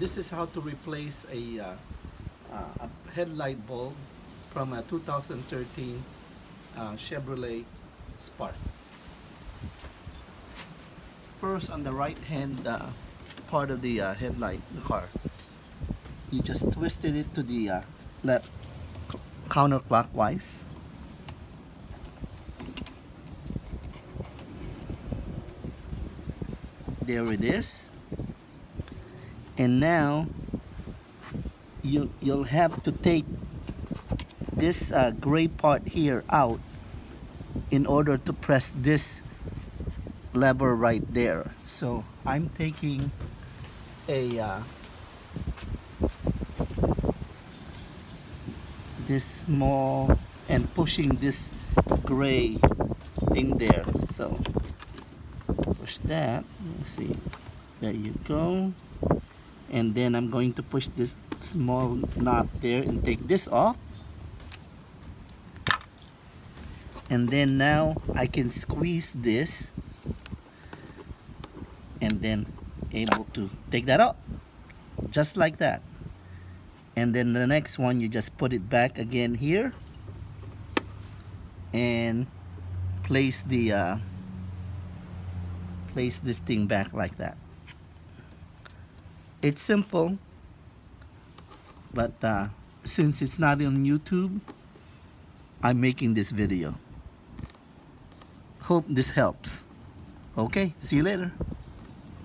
this is how to replace a headlight bulb from a 2013 Chevrolet Spark. First, on the right hand part of the headlight, the car, you just twisted it to the left counterclockwise. There it is. And now you'll have to take this gray part here out in order to press this lever right there. So I'm taking a this small and pushing this gray thing there. So push that. Let's see. There you go. And then I'm going to push this small knot there and take this off. And then now I can squeeze this and then able to take that out just like that. And then the next one, you just put it back again here and place the place this thing back like that. It's simple, but since it's not on YouTube, I'm making this video. Hope this helps. Okay, see you later.